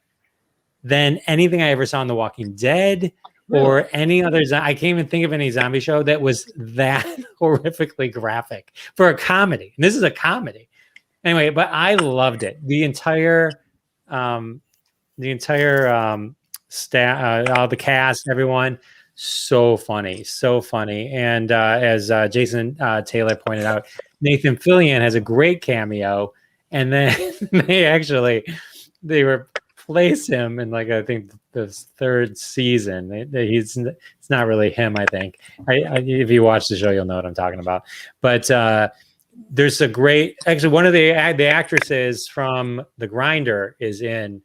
than anything I ever saw in The Walking Dead or any other. I can't even think of any zombie show that was that horrifically graphic for a comedy. And this is a comedy. Anyway, but I loved it. The entire staff, all the cast, everyone, so funny. And as Jason Taylor pointed out, Nathan Fillion has a great cameo, and then they replace him in, like, I think the third season. It's not really him, I think. If you watch the show, you'll know what I'm talking about. But there's a great, actually, one of the actresses from The Grinder is in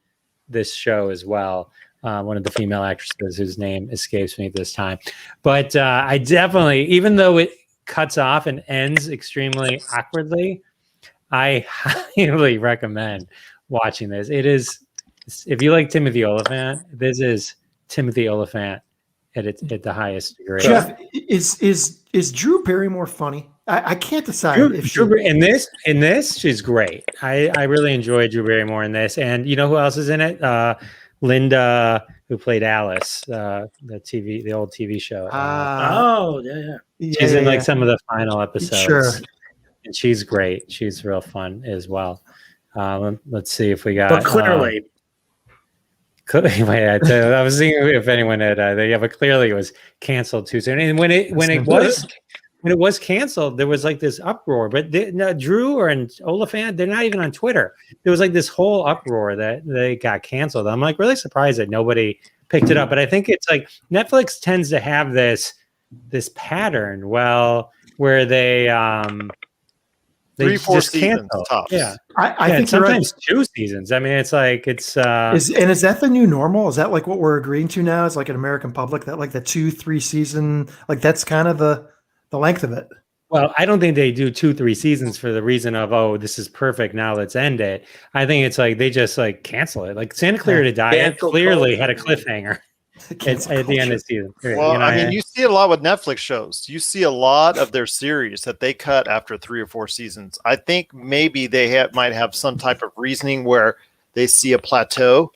this show as well. One of the female actresses whose name escapes me at this time. But I definitely, even though it cuts off and ends extremely awkwardly, I highly recommend watching this. It is, if you like Timothy Olyphant, this is Timothy Olyphant at the highest degree. Jeff, is Drew Barrymore funny? I can't decide. In this, she's great. I really enjoyed Drew Barrymore in this. And you know who else is in it? Linda, who played Alice, the old TV show. She's in like some of the final episodes. Sure. And she's great. She's real fun as well. Let's see if we got. But clearly. I was seeing if anyone had. But clearly it was canceled too soon. And when it was canceled, there was like this uproar. But Drew and Olyphant, they're not even on Twitter. There was like this whole uproar that they got canceled. I'm like really surprised that nobody picked it up. But I think it's like Netflix tends to have this pattern, where they 3-4 seasons tops. Yeah, I think sometimes 2 seasons. I mean, it's like it's. Is that the new normal? Is that like what we're agreeing to now? Is like an American public that like the 2-3 season, like that's kind of the length of it. Well, I don't think they do 2-3 seasons for the reason of, oh, this is perfect, now let's end it. I think it's like they just like cancel it. Like Santa Clarita Diet clearly had a cliffhanger at the end of the season. Well, you see a lot with Netflix shows. You see a lot of their series that they cut after 3 or 4 seasons. I think maybe they might have some type of reasoning where they see a plateau,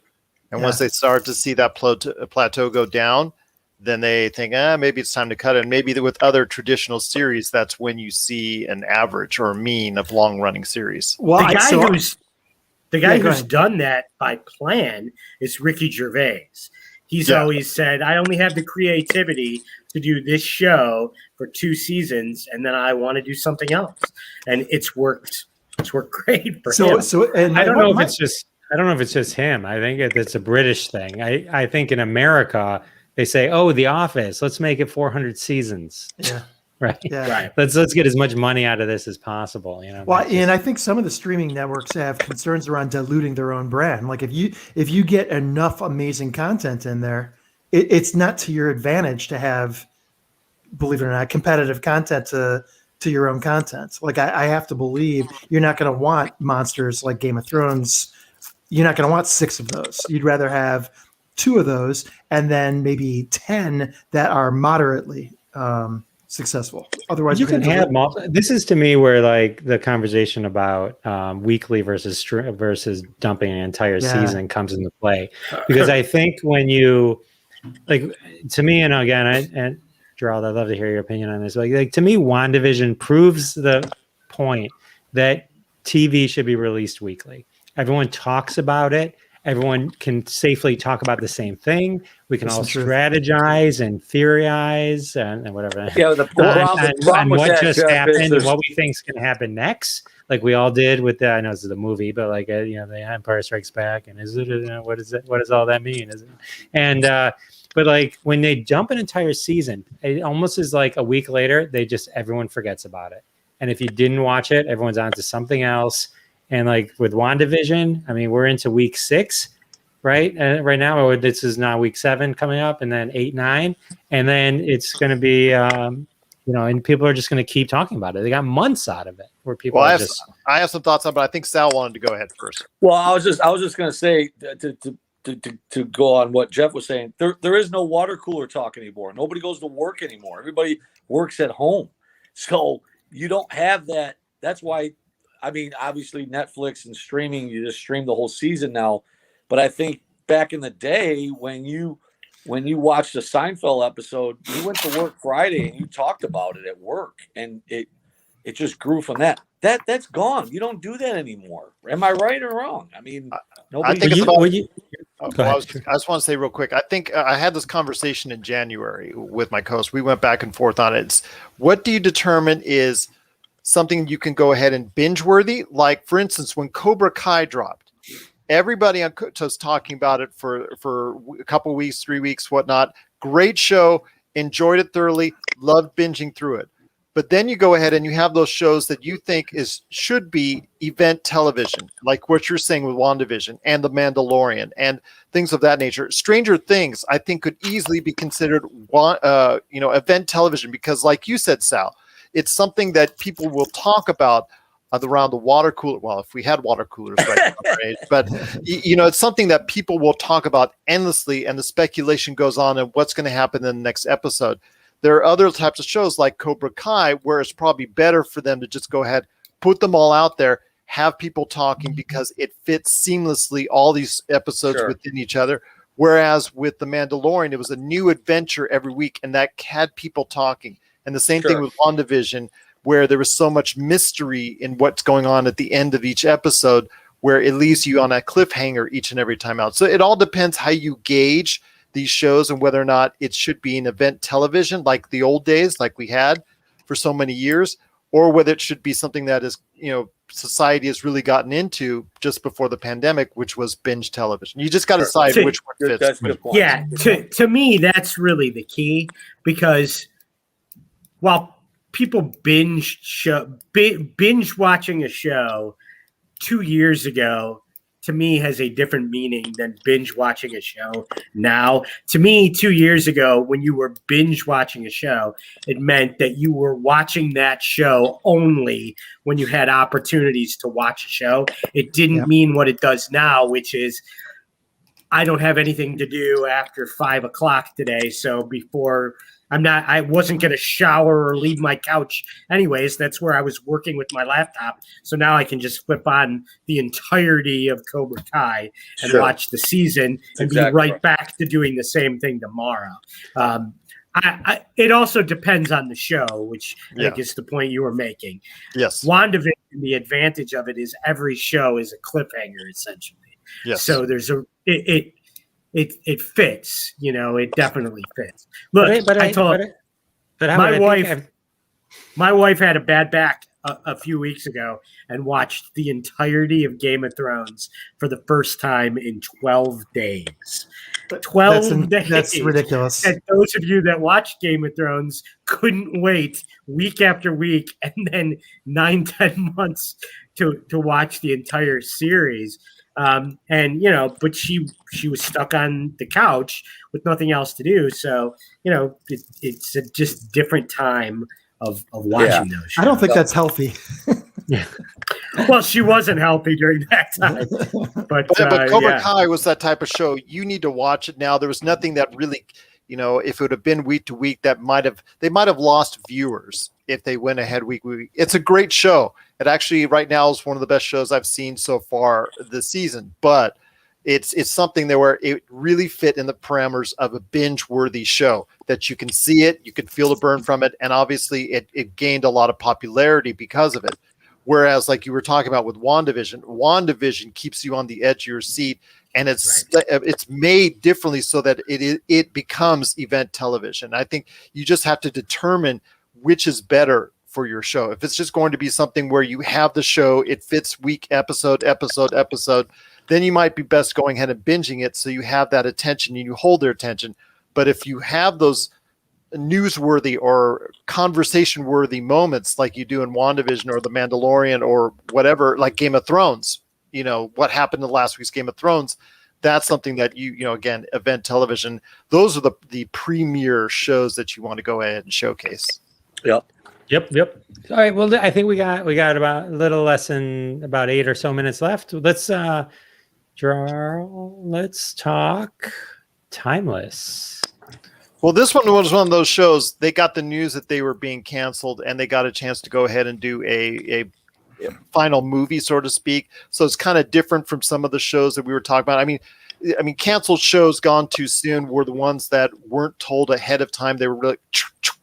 and once they start to see that plateau go down, then they think, maybe it's time to cut it. And maybe with other traditional series, that's when you see an average or a mean of long-running series. Well, the guy who's done that by plan is Ricky Gervais. He's always said, I only have the creativity to do this show for 2 seasons, and then I want to do something else. And it's worked. It's worked great for him. And I don't know if it's just him. I think it's a British thing. I think in America, they say, "Oh, The Office. Let's make it 400 seasons." Yeah, right. Yeah. Right. Let's get as much money out of this as possible. Well, and I think some of the streaming networks have concerns around diluting their own brand. Like if you get enough amazing content in there, it's not to your advantage to have, believe it or not, competitive content to your own content. Like I have to believe you're not going to want monsters like Game of Thrones. You're not going to want 6 of those. You'd rather have 2 of those, and then maybe 10 that are moderately successful. Otherwise, you can have this is to me where like the conversation about weekly versus dumping an entire season comes into play, because I think when you to me, and again, and Gerald, I'd love to hear your opinion on this. Like to me, WandaVision proves the point that TV should be released weekly. Everyone talks about it. Everyone can safely talk about the same thing. We can all strategize and theorize and whatever. Yeah, the problem what that, just happened and what we think is going to happen next, like we all did with I know this is the movie, but like the Empire Strikes Back, and is it what is it? What does all that mean? Is it? And but like when they dump an entire season, it almost is like a week later, everyone forgets about it. And if you didn't watch it, everyone's on to something else. And like with WandaVision, I mean, we're into week 6, right? Right now, this is now week 7 coming up, and then 8, 9, and then it's going to be, and people are just going to keep talking about it. They got months out of it, where people Well, are I have some thoughts on, but I think Sal wanted to go ahead first. Well, I was just going to say to go on what Jeff was saying. There is no water cooler talk anymore. Nobody goes to work anymore. Everybody works at home, so you don't have that. That's why. I mean, obviously Netflix and streaming, you just stream the whole season now. But I think back in the day when you watched a Seinfeld episode, you went to work Friday and you talked about it at work, and it just grew from that. That's gone. You don't do that anymore. Am I right or wrong? I mean, nobody. I think it's about. I just want to say real quick. I think I had this conversation in January with my co-host. We went back and forth on it. It's, what do you determine is something you can go ahead and binge worthy? Like, for instance, when Cobra Kai dropped, everybody was talking about it for a couple weeks, 3 weeks, whatnot. Great show. Enjoyed it thoroughly. Loved binging through it. But then you go ahead and you have those shows that you think should be event television, like what you're saying with WandaVision and The Mandalorian and things of that nature. Stranger Things, I think, could easily be considered event television because, like you said, Sal, it's something that people will talk about around the water cooler. Well, if we had water coolers right now, right? But it's something that people will talk about endlessly, and the speculation goes on and what's going to happen in the next episode. There are other types of shows like Cobra Kai where it's probably better for them to just go ahead, put them all out there, have people talking because it fits seamlessly all these episodes within each other. Whereas with The Mandalorian, it was a new adventure every week, and that had people talking. And the same thing with WandaVision, where there was so much mystery in what's going on at the end of each episode, where it leaves you on a cliffhanger each and every time out. So it all depends how you gauge these shows and whether or not it should be an event television like the old days, like we had for so many years, or whether it should be something that is, society has really gotten into just before the pandemic, which was binge television. You just got to decide which one fits. That's a good point. Yeah, to me, that's really the key, because while people binge watching a show 2 years ago, to me, has a different meaning than binge watching a show now. To me, 2 years ago, when you were binge watching a show, it meant that you were watching that show only when you had opportunities to watch a show. It didn't mean what it does now, which is, I don't have anything to do after 5 o'clock today. So I wasn't going to shower or leave my couch anyways. That's where I was working with my laptop. So now I can just flip on the entirety of Cobra Kai and watch the season and be right back to doing the same thing tomorrow. It also depends on the show, which I think is the point you were making. Yes. WandaVision, the advantage of it is every show is a cliffhanger, essentially. Yes. So there's it fits, it definitely fits. Look, my wife had a bad back a few weeks ago and watched the entirety of Game of Thrones for the first time in 12 days. 12 days. That's ridiculous. And those of you that watched Game of Thrones couldn't wait week after week and then 9-10 months to watch the entire series. But she was stuck on the couch with nothing else to do. So, it's a just different time of watching those shows. I don't think that's healthy. Well, she wasn't healthy during that time. But Cobra Kai was that type of show. You need to watch it now. There was nothing that really, if it would have been week to week, they might have lost viewers if they went ahead week to week. It's a great show. It actually right now is one of the best shows I've seen so far this season, but it's something that where it really fit in the parameters of a binge-worthy show, that you can see it, you can feel the burn from it, and obviously it gained a lot of popularity because of it. Whereas, like you were talking about with WandaVision keeps you on the edge of your seat, and it's made differently so that it becomes event television. I think you just have to determine which is better for your show. If it's just going to be something where you have the show, it fits week, episode, then you might be best going ahead and binging it so you have that attention and you hold their attention. But if you have those newsworthy or conversation-worthy moments like you do in WandaVision or The Mandalorian or whatever, like Game of Thrones, what happened in last week's Game of Thrones, that's something that again, event television, those are the premier shows that you want to go ahead and showcase. Yep. Yep. All right. Well, I think we got about a little less than about 8 or so minutes left. Let's talk Timeless. Well, this one was one of those shows. They got the news that they were being canceled, and they got a chance to go ahead and do a final movie, so to speak. So it's kind of different from some of the shows that we were talking about. I mean, canceled shows gone too soon were the ones that weren't told ahead of time. They were really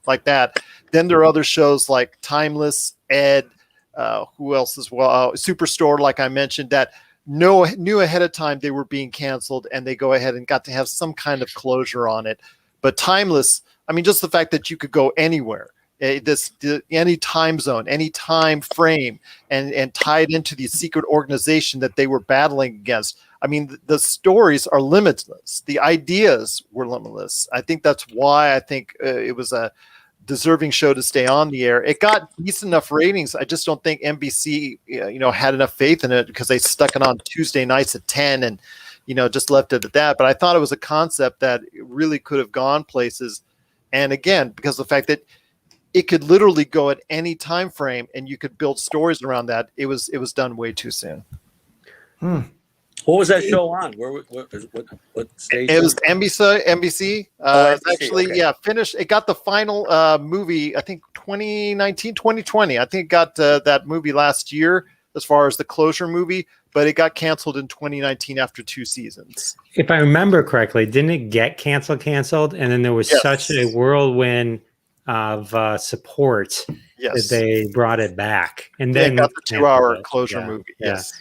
like that. Then there are other shows like Timeless, Ed, who else as well? Superstore, like I mentioned, that knew ahead of time they were being canceled, and they go ahead and got to have some kind of closure on it. But Timeless, I mean, just the fact that you could go anywhere, any time zone, any time frame, and tie it into the secret organization that they were battling against. I mean, the stories are limitless. The ideas were limitless. I think that's why I think it was a deserving show to stay on the air. It got decent enough ratings. I just don't think NBC, had enough faith in it because they stuck it on Tuesday nights at 10 and, just left it at that. But I thought it was a concept that really could have gone places. And again, because of the fact that it could literally go at any time frame and you could build stories around that, it was done way too soon. What was that show on? What station? It was NBC. Actually, okay. Finished. It got the final movie, I think 2019, 2020. I think it got that movie last year as far as the closure movie, but it got canceled in 2019 after 2 seasons. If I remember correctly, didn't it get canceled? And then there was such a whirlwind of support that they brought it back. And then it got the 2-hour closure movie. Yes.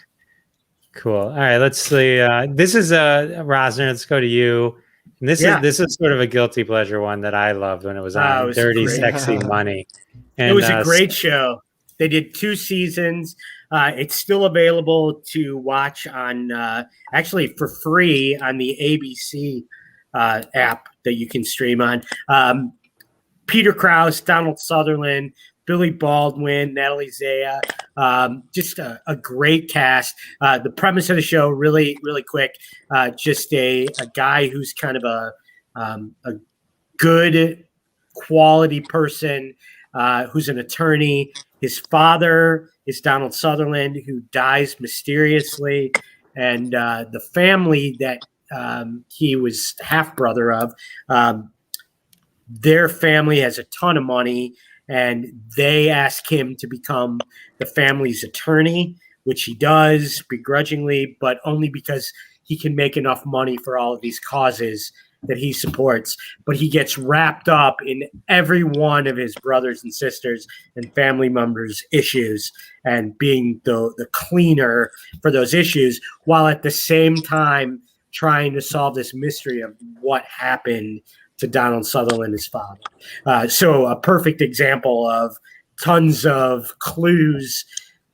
Cool. All right, let's see. This is Rosner. Let's go to you. And this is sort of a guilty pleasure one that I loved when it was on. Dirty Sexy Money. And, it was a great show. They did 2 seasons. It's still available to watch on actually for free on the ABC app that you can stream on. Peter Krause, Donald Sutherland, Billy Baldwin, Natalie Zaya, just a great cast. The premise of the show, really, really quick, just a guy who's kind of a good quality person, who's an attorney. His father is Donald Sutherland, who dies mysteriously, and the family that he was half brother of, their family has a ton of money, and they ask him to become the family's attorney, which he does begrudgingly, but only because he can make enough money for all of these causes that he supports. But he gets wrapped up in every one of his brothers and sisters and family members' issues and being the cleaner for those issues, while at the same time trying to solve this mystery of what happened to Donald Sutherland, his father. So a perfect example of tons of clues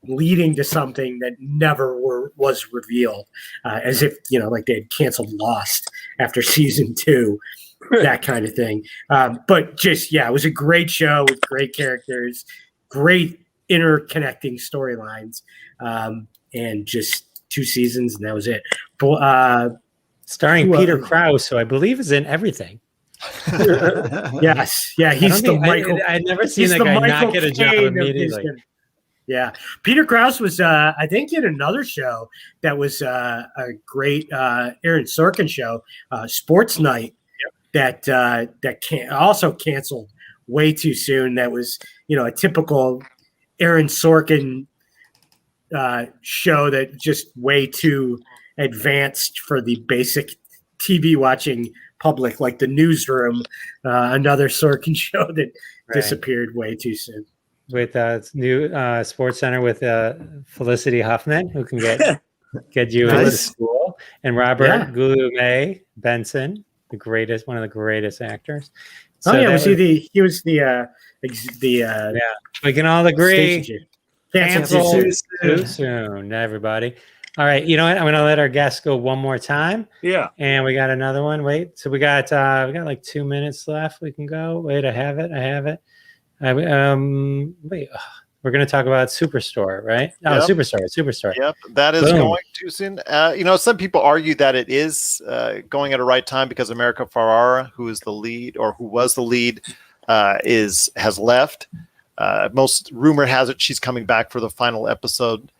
leading to something that never was revealed, as if, like they had canceled Lost after season 2, that kind of thing. But just, it was a great show with great characters, great interconnecting storylines, and just 2 seasons, and that was it. Starring Peter Krause, who I believe is in everything. Yes, he's the Michael. I'd never seen that guy not get a job immediately. Yeah, Peter Krause was, I think, in another show that was a great Aaron Sorkin show, Sports Night, that also canceled way too soon. That was, a typical Aaron Sorkin show that just way too advanced for the basic TV watching public, like The Newsroom, another Sorkin show that disappeared way too soon. With new Sports Center with Felicity Huffman, who can get you into school, and Robert Goulet Benson, one of the greatest actors. So he was the we can all agree. Cancel too soon, everybody. All right, you know what? I'm going to let our guests go one more time. Yeah. And we got another one. Wait, so we got like 2 minutes left. We can go. Wait, I have it. Wait, we're going to talk about Superstore, right? Oh, yep. Superstore. Yep, that is going too soon. Some people argue that it is going at a right time because America Ferrara, who was the lead, has left. Most rumor has it she's coming back for the final episode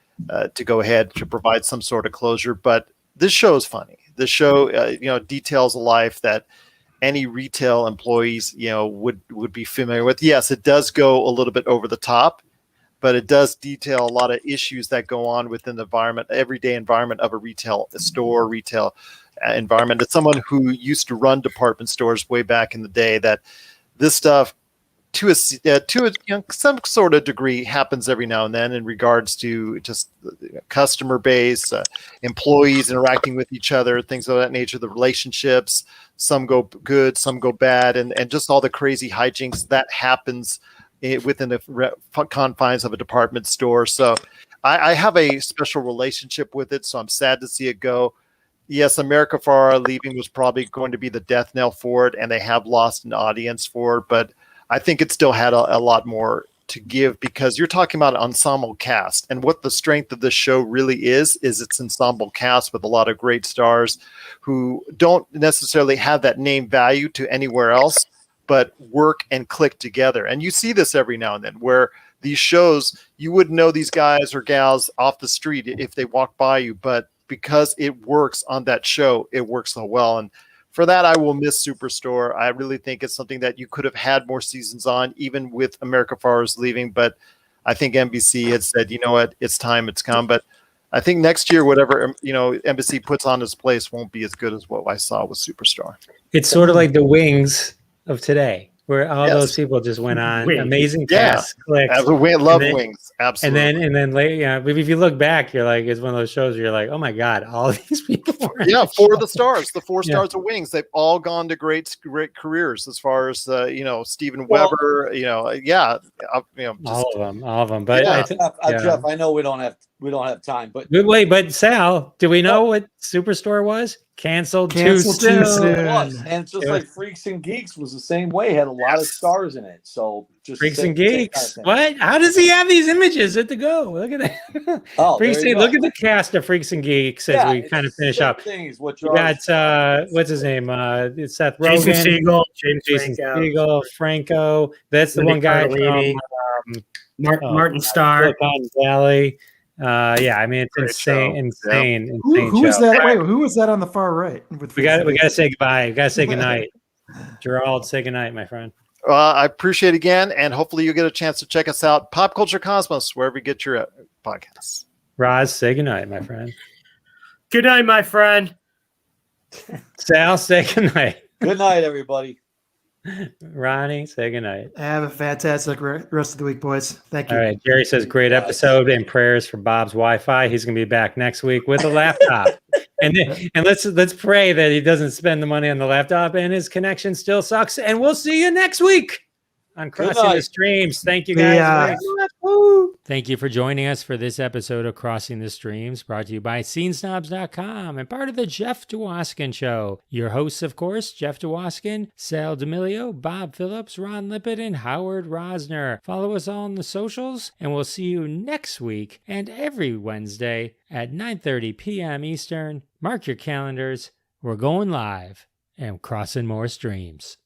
to go ahead to provide some sort of closure. But this show is funny. This show, details a life that any retail employees, would be familiar with. Yes, it does go a little bit over the top, but it does detail a lot of issues that go on within the environment, everyday environment of a retail store, retail environment. As someone who used to run department stores way back in the day, that this stuff to some sort of degree happens every now and then in regards to just customer base, employees interacting with each other, things of that nature, the relationships, some go good, some go bad, and just all the crazy hijinks that happens within the confines of a department store. So I have a special relationship with it, so I'm sad to see it go. Yes, America Ferrera leaving was probably going to be the death knell for it, and they have lost an audience for it, but I think it still had a lot more to give, because you're talking about an ensemble cast, and what the strength of this show really is its ensemble cast with a lot of great stars who don't necessarily have that name value to anywhere else, but work and click together. And you see this every now and then, where these shows, you wouldn't know these guys or gals off the street if they walked by you, but because it works on that show, it works so well. And for that, I will miss Superstore. I really think it's something that you could have had more seasons on, even with America Ferrera's leaving. But I think NBC had said, you know what, it's time, it's come. But I think next year, whatever NBC puts on its place won't be as good as what I saw with Superstore. It's sort of like the Wings of today, where all those people just went on. Wings. Amazing cast, clicks. I love Wings, absolutely. And then later, but if you look back, you're like, it's one of those shows where you're like, oh my god, all these people. Yeah, four stars of Wings. They've all gone to great careers as far as Steven Weber. All of them. But Jeff, I know we don't have time, but wait, but Sal, do we know what Superstore was? Canceled too soon. It was. And it's just like Freaks and Geeks was the same way, had a lot of stars in it. So just Freaks and Geeks. What? How does he have these images at the go? Look at that. Look at the cast of Freaks and Geeks as we kind of finish up. You got what's his name? It's Seth Rogen, Jason Segel, Franco. That's the one guy from Martin Starr. Valley. I mean, it's insane. Who is that? Wait, who was that on the far right? We got to say goodbye. We got to say goodnight. Gerald, say goodnight, my friend. I appreciate it again, and hopefully you get a chance to check us out, Pop Culture Cosmos, wherever you get your podcasts. Roz, say goodnight, my friend. Good night, my friend. Sal, say goodnight. Good night, everybody. Ronnie, say goodnight. Have a fantastic rest of the week, boys. Thank you. All right. Jerry says, great episode and prayers for Bob's Wi-Fi. He's going to be back next week with a laptop. and let's pray that he doesn't spend the money on the laptop and his connection still sucks. And we'll see you next week on Crossing the Streams. Thank you guys. Thank you for joining us for this episode of Crossing the Streams, brought to you by scenesnobs.com and part of the Jeff Dwoskin Show. Your hosts, of course, Jeff Dwoskin, Sal D'Amelio, Bob Phillips, Ron Lippett, and Howard Rosner. Follow us all on the socials, and we'll see you next week and every Wednesday at 9:30 p.m. Eastern. Mark your calendars. We're going live and crossing more streams.